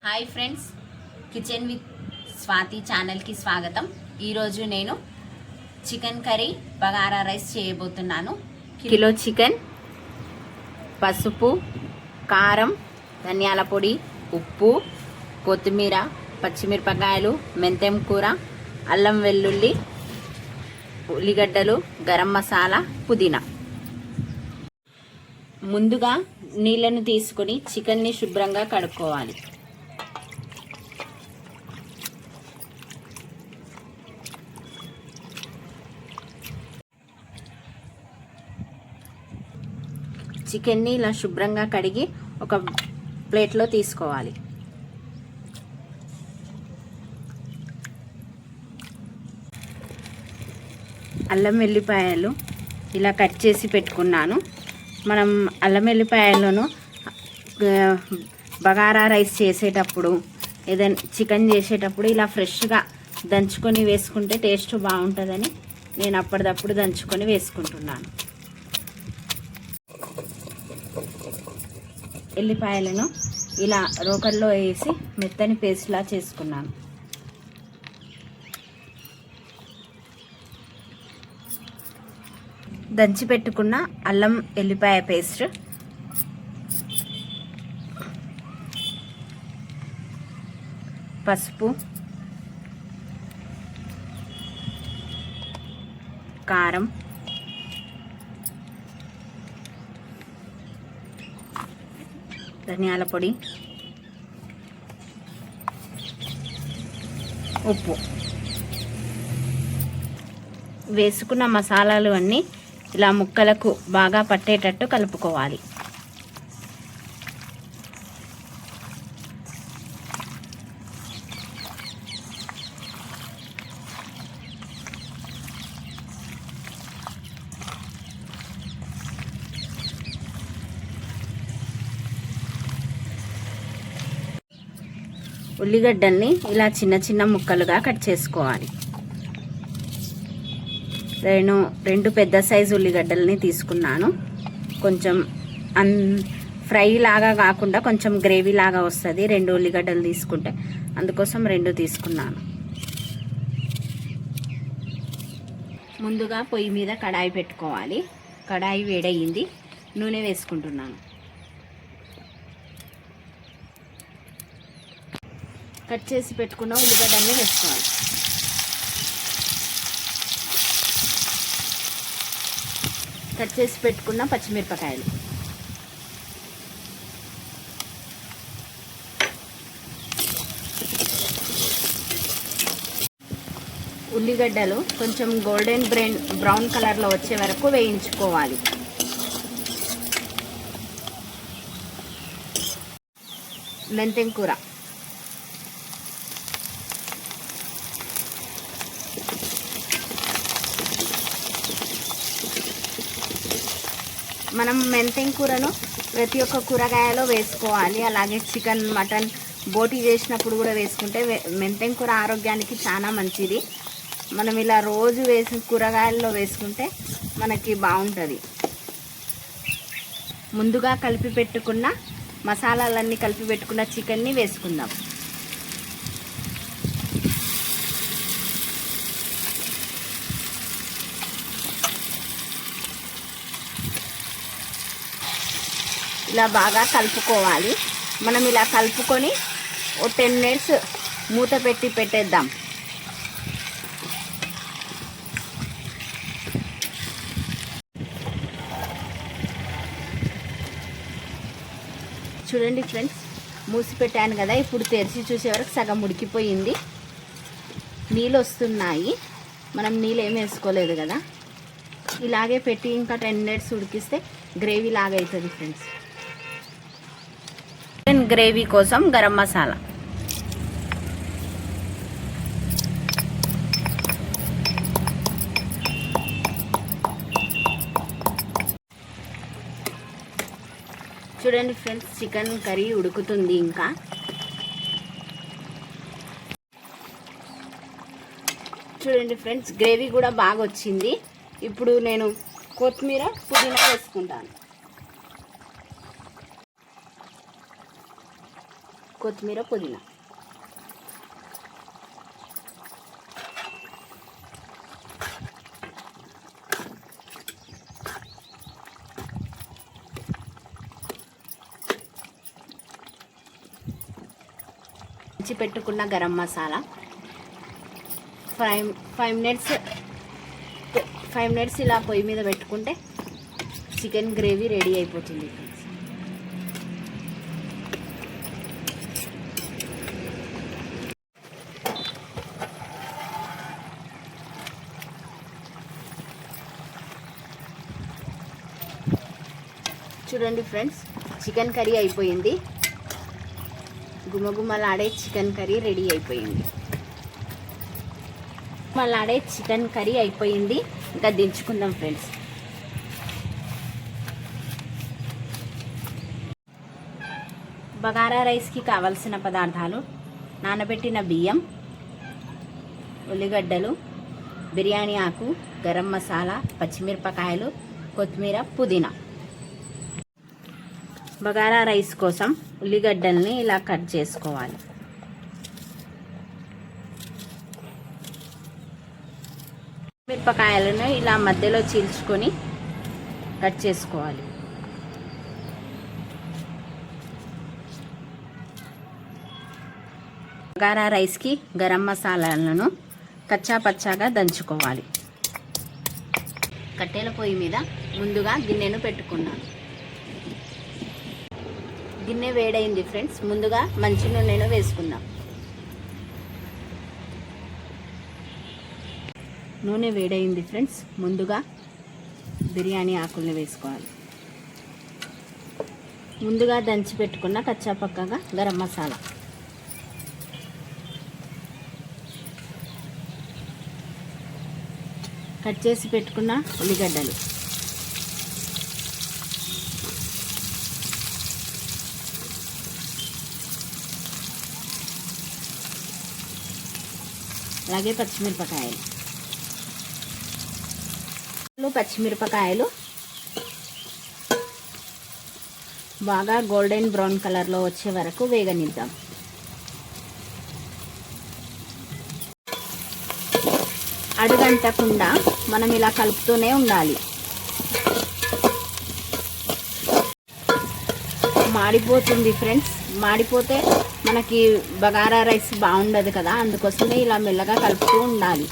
Hi friends, kitchen with Swathi ఛానల్కి స్వాగతం. ఈరోజు నేను చికెన్ కర్రీ బగారా రైస్ చేయబోతున్నాను. కిలో చికెన్, పసుపు, కారం, ధనియాల పొడి, ఉప్పు, కొత్తిమీర, పచ్చిమిరపకాయలు, మెంతెం కూర, అల్లం వెల్లుల్లి, ఉల్లిగడ్డలు, గరం మసాలా, పుదీనా. ముందుగా నీళ్ళను తీసుకొని చికెన్ని శుభ్రంగా కడుక్కోవాలి. చికెన్ని ఇలా శుభ్రంగా కడిగి ఒక ప్లేట్లో తీసుకోవాలి. అల్లం వెల్లిపాయలు ఇలా కట్ చేసి పెట్టుకున్నాను. మనం అల్లం వెల్లిపాయలను బగారా రైస్ చేసేటప్పుడు, ఏదైనా చికెన్ చేసేటప్పుడు ఇలా ఫ్రెష్గా దంచుకొని వేసుకుంటే టేస్ట్ బాగుంటుందని నేను అప్పటిదప్పుడు దంచుకొని వేసుకుంటున్నాను. ఎల్లిపాయలను ఇలా రోకల్లో వేసి మెత్తని పేస్ట్లా చేసుకున్నాను. దంచి పెట్టుకున్న అల్లం ఎల్లిపాయ పేస్ట్, పసుపు, కారం, ధనియాల పొడి, ఉప్పు వేసుకున్న మసాలాలు అన్నీ ఇలా ముక్కలకు బాగా పట్టేటట్టు కలుపుకోవాలి. ఉల్లిగడ్డల్ని ఇలా చిన్న చిన్న ముక్కలుగా కట్ చేసుకోవాలి. నేను 2 పెద్ద సైజు ఉల్లిగడ్డల్ని తీసుకున్నాను. కొంచెం ఫ్రై లాగా కాకుండా కొంచెం గ్రేవీ లాగా వస్తుంది 2 ఉల్లిగడ్డలు తీసుకుంటే, అందుకోసం 2 తీసుకున్నాను. ముందుగా పొయ్యి మీద కడాయి పెట్టుకోవాలి. కడాయి వేడయింది, నూనె వేసుకుంటున్నాను. కట్ చేసి పెట్టుకున్న ఉల్లిగడ్డల్ని వేసుకోవాలి. కట్ చేసి పెట్టుకున్న పచ్చిమిరపకాయలు, ఉల్లిగడ్డలు కొంచెం గోల్డెన్ బ్రౌన్ కలర్లో వచ్చే వరకు వేయించుకోవాలి. మెంతెం కూర, మనం మెంతెం కూరను ప్రతి ఒక్క కూరగాయలో వేసుకోవాలి. అలాగే చికెన్, మటన్ బోటీ చేసినప్పుడు కూడా వేసుకుంటే మెంతెం కూర ఆరోగ్యానికి చాలా మంచిది. మనం ఇలా రోజు వేసి కూరగాయల్లో వేసుకుంటే మనకి బాగుంటుంది. ముందుగా కలిపి పెట్టుకున్న మసాలాలన్నీ కలిపి పెట్టుకున్న చికెన్ని వేసుకుందాం. ఇలా బాగా కలుపుకోవాలి. మనం ఇలా కలుపుకొని ఓ 10 మినిట్స్ మూత పెట్టేద్దాం. చూడండి ఫ్రెండ్స్, మూసి పెట్టాను కదా, ఇప్పుడు తెరిచి చూసే వరకు సగం ఉడికిపోయింది. నీళ్ళు వస్తున్నాయి. మనం నీళ్ళు ఏమి వేసుకోలేదు కదా. ఇలాగే పెట్టి ఇంకా 10 మినిట్స్ ఉడికిస్తే గ్రేవీ లాగా అవుతుంది ఫ్రెండ్స్. గ్రేవీ కోసం గరం మసాలా, చూడండి ఫ్రెండ్స్, చికెన్ కర్రీ ఉడుకుతుంది. ఇంకా చూడండి ఫ్రెండ్స్, గ్రేవీ కూడా బాగా వచ్చింది. ఇప్పుడు నేను కొత్తిమీర, పుదీనా వేసుకుంటాను. కొత్తిమీర, పుదీనా. పెట్టుకున్న గరం మసాలా 5 మినిట్స్ ఇలా పొయ్యి మీద పెట్టుకుంటే చికెన్ గ్రేవీ రెడీ అయిపోతుంది. చూడండి ఫ్రెండ్స్, చికెన్ కర్రీ అయిపోయింది. గుమగుమలాడే చికెన్ కర్రీ రెడీ అయిపోయింది. గుమలాడే చికెన్ కర్రీ అయిపోయింది. ఇంకా దించుకుందాం ఫ్రెండ్స్. బగారా రైస్కి కావలసిన పదార్థాలు: నానబెట్టిన బియ్యం, ఉల్లిగడ్డలు, బిర్యానీ ఆకు, గరం మసాలా, పచ్చిమిరపకాయలు, కొత్తిమీర, పుదీనా. బగారా రైస్ కోసం ఉల్లిగడ్డల్ని ఇలా కట్ చేసుకోవాలి. మిరపకాయలను ఇలా మధ్యలో చీల్చుకొని కట్ చేసుకోవాలి. బగారా రైస్కి గరం మసాలాలను కచ్చా పచ్చాగా దంచుకోవాలి. కట్టెల పొయ్యి మీద ముందుగా గిన్నెను పెట్టుకున్నాను. గిన్నె వేడైంది ఫ్రెండ్స్. ముందుగా మంచి నూనెను వేసుకుందాం. నూనె వేడైంది ఫ్రెండ్స్. ముందుగా బిర్యానీ ఆకుల్ని వేసుకోవాలి. ముందుగా దంచి పెట్టుకున్న కచ్చా పక్కగా గరం మసాలా, కట్ చేసి పెట్టుకున్న ఉల్లిగడ్డలు, అలాగే పచ్చిమిరపకాయలు బాగా గోల్డెన్ బ్రౌన్ కలర్లో వచ్చే వరకు వేగనిద్దాం. అడుగంటకుండా మనం ఇలా కలుపుతూనే ఉండాలి. మాడిపోతుంది ఫ్రెండ్స్. మాడిపోతే మనకి బగారా రైస్ బాగుండదు కదా, అందుకోసమే ఇలా మెల్లగా కలుపుతూ ఉండాలి.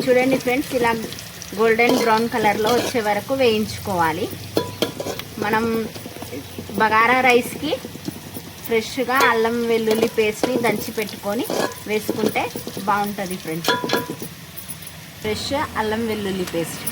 చూడండి ఫ్రెండ్స్, ఇలా గోల్డెన్ బ్రౌన్ కలర్లో వచ్చే వరకు వేయించుకోవాలి. మనం బగారా రైస్కి ఫ్రెష్గా అల్లం వెల్లుల్లి పేస్ట్ని దంచి పెట్టుకొని వేసుకుంటే బాగుంటుంది ఫ్రెండ్స్. ఫ్రెష్ అల్లం వెల్లుల్లి పేస్ట్.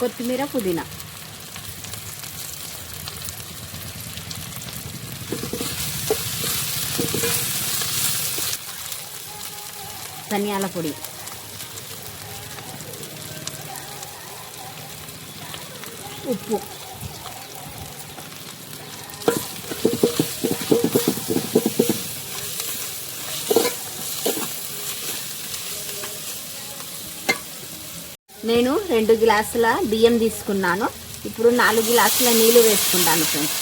కొత్తిమీర, పుదీనా. ధనియాల పొడి, ఉప్పు, నేను 2 గ్లాసుల బియ్యం తీసుకున్నాను. ఇప్పుడు 4 గ్లాసుల నీళ్ళు వేసుకుంటాను ఫ్రెండ్స్.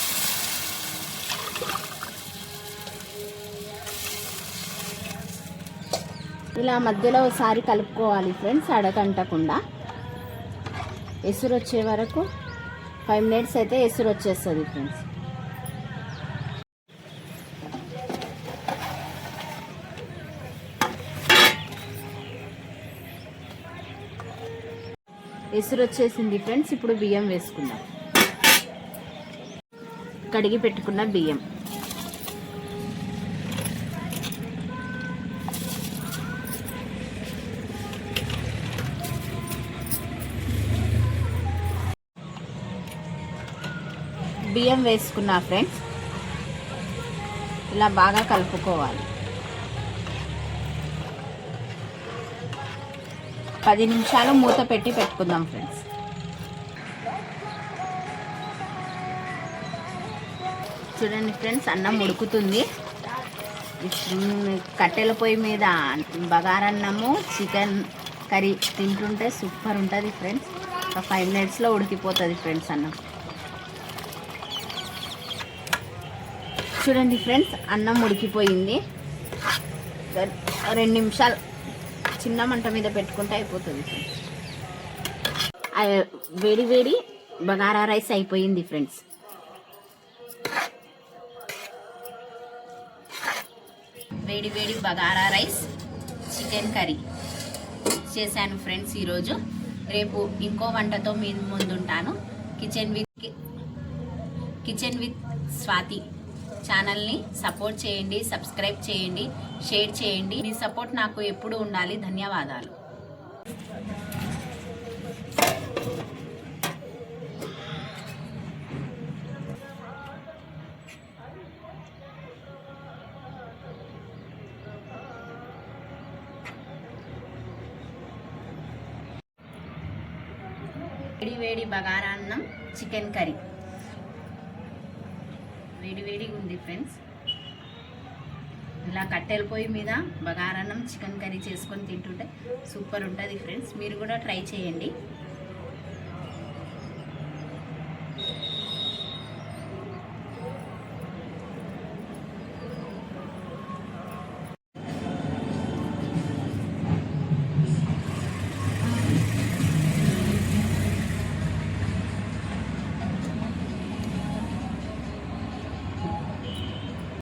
ఇలా మధ్యలో ఒకసారి కలుపుకోవాలి ఫ్రెండ్స్, అడగంటకుండా. ఎసురు వచ్చే వరకు 5 మినిట్స్ అయితే ఎసురు వచ్చేస్తుంది ఫ్రెండ్స్. ఎసురు వచ్చేసింది ఫ్రెండ్స్. ఇప్పుడు బియ్యం వేసుకుందాం. కడిగి పెట్టుకున్న బియ్యం, బియ్యం వేసుకున్నా ఫ్రెండ్స్. ఇలా బాగా కలుపుకోవాలి. 10 నిమిషాలు మూత పెట్టి పెట్టుకుందాం ఫ్రెండ్స్. చూడండి ఫ్రెండ్స్, అన్నం ఉడుకుతుంది. కట్టెల పొయ్యి మీద బగారన్నము చికెన్ కర్రీ తింటుంటే సూపర్ ఉంటుంది ఫ్రెండ్స్. ఒక 5 minutesలో ఉడికిపోతుంది ఫ్రెండ్స్ అన్నం. చూడండి ఫ్రెండ్స్, అన్నం ఉడికిపోయింది. 2 నిమిషాలు చిన్న మంట మీద పెట్టుకుంటే అయిపోతుంది ఫ్రెండ్స్. వేడి వేడి బగారా రైస్ అయిపోయింది ఫ్రెండ్స్. వేడి వేడి బగారా రైస్ చికెన్ కర్రీ చేశాను ఫ్రెండ్స్ ఈరోజు. రేపు ఇంకో వంటతో మీ ముందుంటాను. కిచెన్ విత్ స్వాతి ఛానల్ని సపోర్ట్ చేయండి, సబ్స్క్రైబ్ చేయండి, షేర్ చేయండి. మీ సపోర్ట్ నాకు ఎప్పుడు ఉండాలి. ధన్యవాదాలు. వేడి వేడి బగారా అన్నం చికెన్ కర్రీ వేడి వేడిగా ఉంది ఫ్రెండ్స్. ఇలా కట్టెల పొయ్యి మీద బగారన్నం చికెన్ కర్రీ చేసుకొని తింటుంటే సూపర్ ఉంటుంది ఫ్రెండ్స్. మీరు కూడా ట్రై చేయండి.